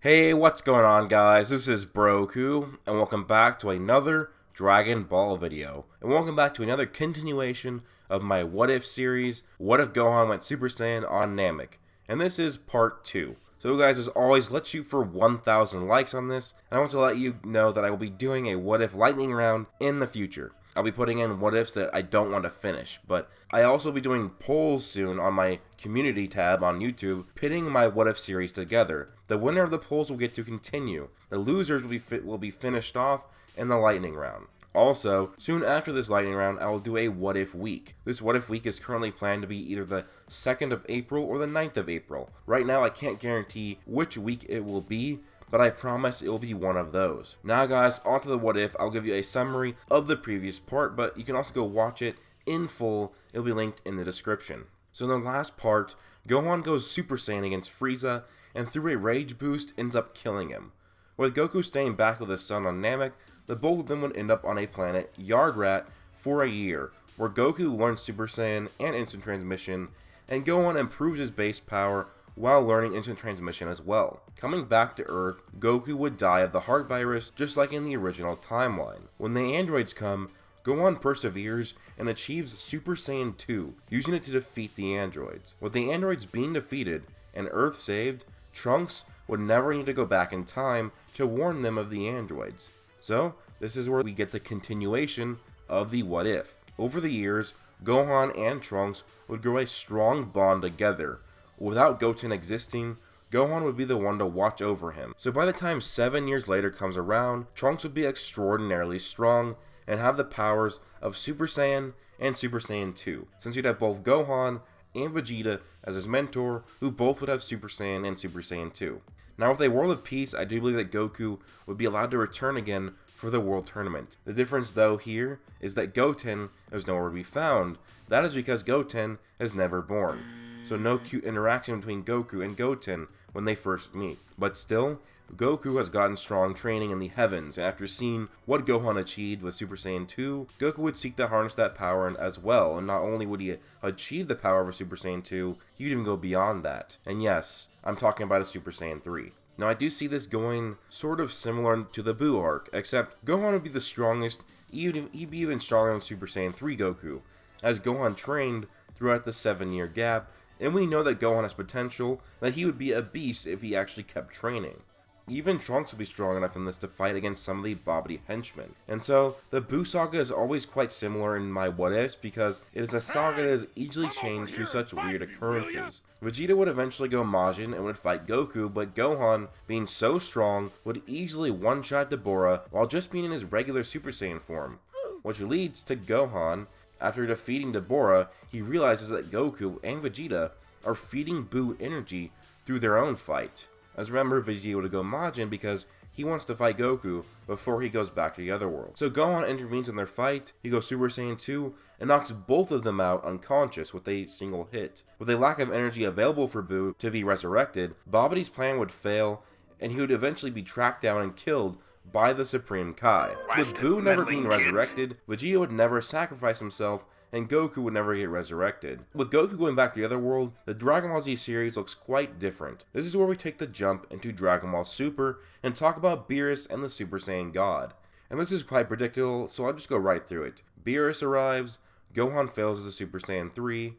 Hey, what's going on, guys? This is Broku, and welcome back to another Dragon Ball video. And welcome back to another continuation of my What If series, What If Gohan Went Super Saiyan on Namek. And this is part 2. So guys, as always, let's shoot for 1,000 likes on this, and I want to let you know that I will be doing a What If lightning round in the future. I'll be putting in what ifs that I don't want to finish, but I also be doing polls soon on my community tab on YouTube, pitting my what if series together. The winner of the polls will get to continue. The losers will be finished off in the lightning round. Also, soon after this lightning round, I will do a what if week. This what if week is currently planned to be either the 2nd of April or the 9th of April. Right now, I can't guarantee which week it will be, but I promise it will be one of those. Now guys, on to the what if. I'll give you a summary of the previous part, but you can also go watch it in full. It'll be linked in the description. So in the last part, Gohan goes Super Saiyan against Frieza, and through a rage boost ends up killing him. With Goku staying back with his son on Namek, the both of them would end up on a planet, Yardrat, for a year, where Goku learns Super Saiyan and Instant Transmission, and Gohan improves his base power while learning Instant Transmission as well. Coming back to Earth, Goku would die of the heart virus just like in the original timeline. When the androids come, Gohan perseveres and achieves Super Saiyan 2, using it to defeat the androids. With the androids being defeated and Earth saved, Trunks would never need to go back in time to warn them of the androids. So, this is where we get the continuation of the what if. Over the years, Gohan and Trunks would grow a strong bond together. Without Goten existing, Gohan would be the one to watch over him. So by the time 7 years later comes around, Trunks would be extraordinarily strong and have the powers of Super Saiyan and Super Saiyan 2, since you'd have both Gohan and Vegeta as his mentor, who both would have Super Saiyan and Super Saiyan 2. Now with a world of peace, I do believe that Goku would be allowed to return again for the World Tournament. The difference though here is that Goten is nowhere to be found. That is because Goten is never born. So no cute interaction between Goku and Goten when they first meet. But still, Goku has gotten strong training in the heavens, and after seeing what Gohan achieved with Super Saiyan 2, Goku would seek to harness that power as well, and not only would he achieve the power of a Super Saiyan 2, he would even go beyond that. And yes, I'm talking about a Super Saiyan 3. Now I do see this going sort of similar to the Buu arc, except Gohan would be the strongest, he'd be even stronger than Super Saiyan 3 Goku, as Gohan trained throughout the 7-year gap, and we know that Gohan has potential, that he would be a beast if he actually kept training. Even Trunks would be strong enough in this to fight against some of the Babidi henchmen. And so, the Buu saga is always quite similar in my what ifs because it is a saga that is easily changed through such weird occurrences. Vegeta would eventually go Majin and would fight Goku, but Gohan, being so strong, would easily one-shot Dabura while just being in his regular Super Saiyan form, which leads to Gohan. After defeating Dabura, he realizes that Goku and Vegeta are feeding Buu energy through their own fight. As remember, Vegeta would go Majin because he wants to fight Goku before he goes back to the other world. So Gohan intervenes in their fight, he goes Super Saiyan 2, and knocks both of them out unconscious with a single hit. With a lack of energy available for Buu to be resurrected, Babidi's plan would fail, and he would eventually be tracked down and killed by the Supreme Kai. With Buu never being resurrected, Vegeta would never sacrifice himself, and Goku would never get resurrected. With Goku going back to the other world, the Dragon Ball Z series looks quite different. This is where we take the jump into Dragon Ball Super and talk about Beerus and the Super Saiyan God. And this is quite predictable, so I'll just go right through it. Beerus arrives, Gohan fails as a Super Saiyan 3,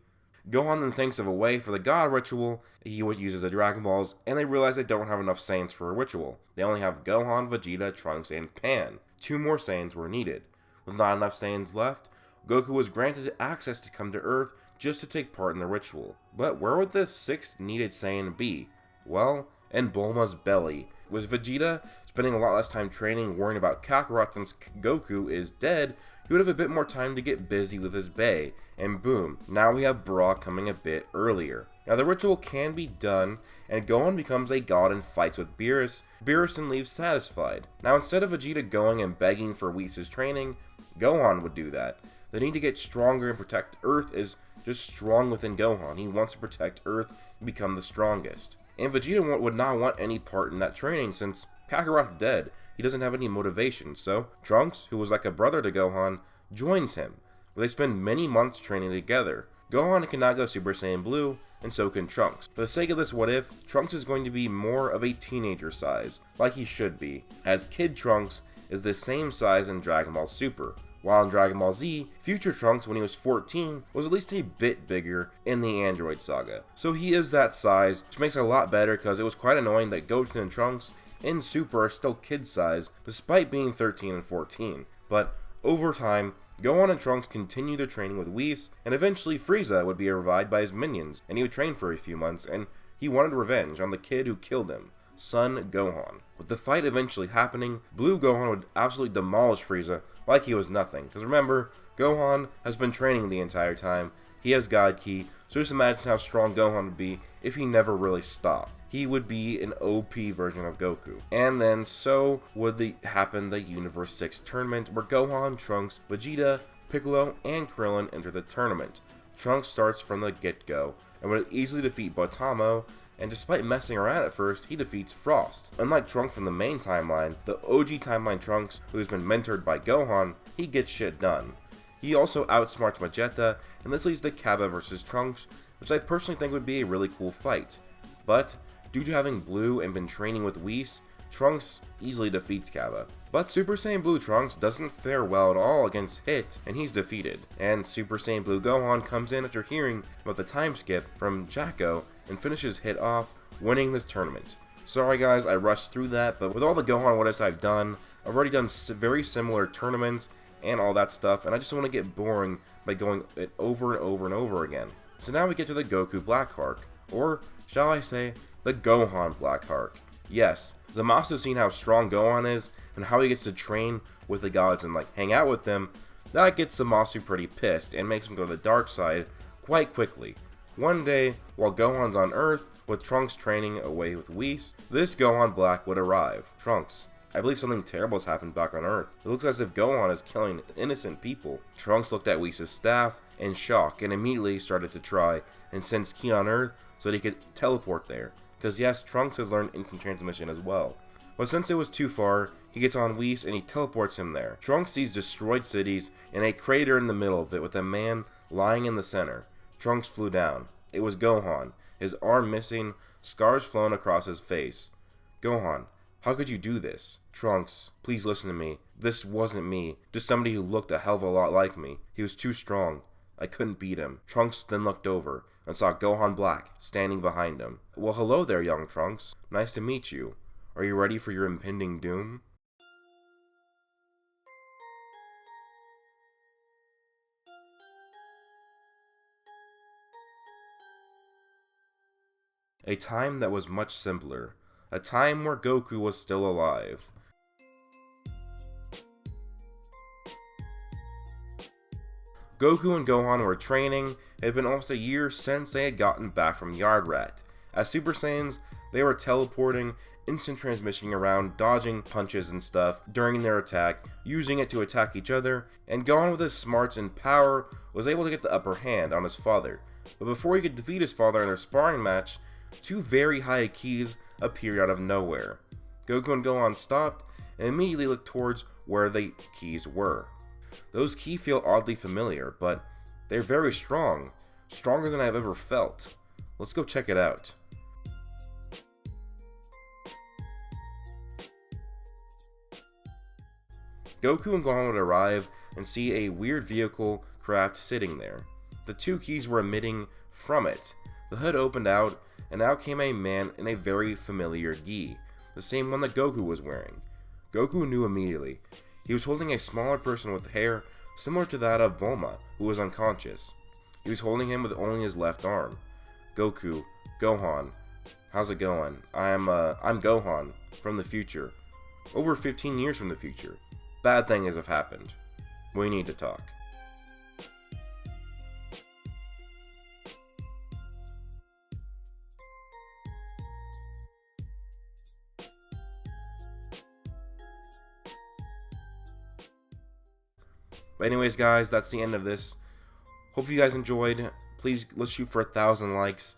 Gohan then thinks of a way for the God ritual. He would use the Dragon Balls, and they realize they don't have enough Saiyans for a ritual. They only have Gohan, Vegeta, Trunks, and Pan. 2 more Saiyans were needed. With not enough Saiyans left, Goku was granted access to come to Earth just to take part in the ritual. But where would the 6th needed Saiyan be? Well, in Bulma's belly. With Vegeta spending a lot less time training worrying about Kakarot since Goku is dead, he would have a bit more time to get busy with his bae, and boom, now we have Bra coming a bit earlier. Now the ritual can be done, and Gohan becomes a god and fights with Beerus. Beerus then leaves satisfied. Now instead of Vegeta going and begging for Whis' training, Gohan would do that. The need to get stronger and protect Earth is just strong within Gohan. He wants to protect Earth and become the strongest. And Vegeta would not want any part in that training since Kakarot's dead. He doesn't have any motivation, so Trunks, who was like a brother to Gohan, joins him. They spend many months training together. Gohan cannot go Super Saiyan Blue, and so can Trunks. For the sake of this what if, Trunks is going to be more of a teenager size, like he should be, as Kid Trunks is the same size in Dragon Ball Super. While in Dragon Ball Z, future Trunks when he was 14 was at least a bit bigger in the Android saga. So he is that size, which makes it a lot better because it was quite annoying that Goten and Trunks in Super are still kid size despite being 13 and 14. But over time, Gohan and Trunks continue their training with Whis, and eventually Frieza would be revived by his minions, and he would train for a few months, and he wanted revenge on the kid who killed him, son Gohan. With the fight eventually happening, Blue Gohan would absolutely demolish Frieza like he was nothing, because remember, Gohan has been training the entire time, he has God Ki, so just imagine how strong Gohan would be if he never really stopped. He would be an OP version of Goku. And then so would happen the Universe 6 tournament where Gohan, Trunks, Vegeta, Piccolo, and Krillin enter the tournament. Trunks starts from the get-go and would easily defeat Botamo, and despite messing around at first, he defeats Frost. Unlike Trunks from the main timeline, the OG timeline Trunks, who has been mentored by Gohan, he gets shit done. He also outsmarts Vegeta, and this leads to Cabba vs Trunks, which I personally think would be a really cool fight. But due to having Blue and been training with Whis, Trunks easily defeats Cabba. But Super Saiyan Blue Trunks doesn't fare well at all against Hit, and he's defeated. And Super Saiyan Blue Gohan comes in after hearing about the time skip from Jacko and finishes Hit off, winning this tournament. Sorry guys, I rushed through that, but with all the Gohan what ifs I've done, I've already done very similar tournaments and all that stuff, and I just want to get boring by going it over and over and over again. So now we get to the Goku Blackheart, or shall I say, the Gohan Blackheart. Yes, Zamasu seen how strong Gohan is and how he gets to train with the gods and like hang out with them. That gets Zamasu pretty pissed and makes him go to the dark side quite quickly. One day, while Gohan's on Earth with Trunks training away with Whis, this Gohan Black would arrive. Trunks, I believe something terrible has happened back on Earth. It looks as if Gohan is killing innocent people. Trunks looked at Whis' staff in shock and immediately started to try and sense Ki on Earth so that he could teleport there. Because yes, Trunks has learned instant transmission as well. But since it was too far, he gets on Whis and he teleports him there. Trunks sees destroyed cities and a crater in the middle of it with a man lying in the center. Trunks flew down. It was Gohan, his arm missing, scars flown across his face. Gohan, how could you do this? Trunks, please listen to me. This wasn't me, just somebody who looked a hell of a lot like me. He was too strong. I couldn't beat him. Trunks then looked over and saw Gohan Black standing behind him. Well, hello there, young Trunks. Nice to meet you. Are you ready for your impending doom? A time that was much simpler. A time where Goku was still alive. Goku and Gohan were training. It had been almost a year since they had gotten back from Yardrat. As Super Saiyans, they were teleporting, instant transmissioning around, dodging punches and stuff during their attack, using it to attack each other, and Gohan with his smarts and power was able to get the upper hand on his father. But before he could defeat his father in their sparring match, two very high keys appeared out of nowhere. Goku and Gohan stopped and immediately looked towards where the keys were. Those keys feel oddly familiar, but they're very strong. Stronger than I've ever felt. Let's go check it out. Goku and Gohan would arrive and see a weird vehicle craft sitting there. The two keys were emitting from it. The hood opened out, and out came a man in a very familiar gi, the same one that Goku was wearing. Goku knew immediately. He was holding a smaller person with hair similar to that of Bulma, who was unconscious. He was holding him with only his left arm. Goku, Gohan, how's it going? I'm Gohan, from the future. Over 15 years from the future. Bad things have happened. We need to talk. But anyways guys, that's the end of this. Hope you guys enjoyed. Please, let's shoot for 1,000 likes.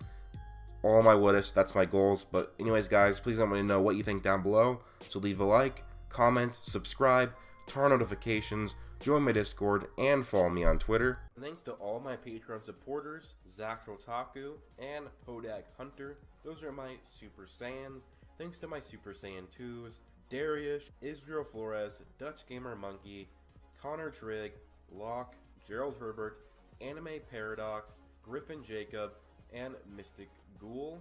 All my what ifs, that's my goals. But anyways guys, please let me know what you think down below. So leave a like, comment, subscribe, turn on notifications, join my Discord, and follow me on Twitter. And thanks to all my Patreon supporters, Zachrotaku and Hodag Hunter. Those are my Super Saiyans. Thanks to my Super Saiyan 2s, Darius, Israel Flores, Dutch Gamer Monkey, Connor Trigg, Locke, Gerald Herbert, Anime Paradox, Griffin Jacob, and Mystic Ghoul.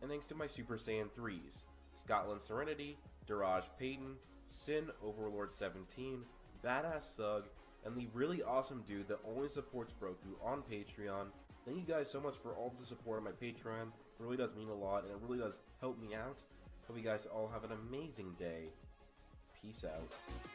And thanks to my Super Saiyan 3s, Scotland Serenity, Daraj Payton, Sin Overlord 17, Badass Thug, and the really awesome dude that only supports Broku on Patreon. Thank you guys so much for all the support on my Patreon. It really does mean a lot, and it really does help me out. Hope you guys all have an amazing day. Peace out.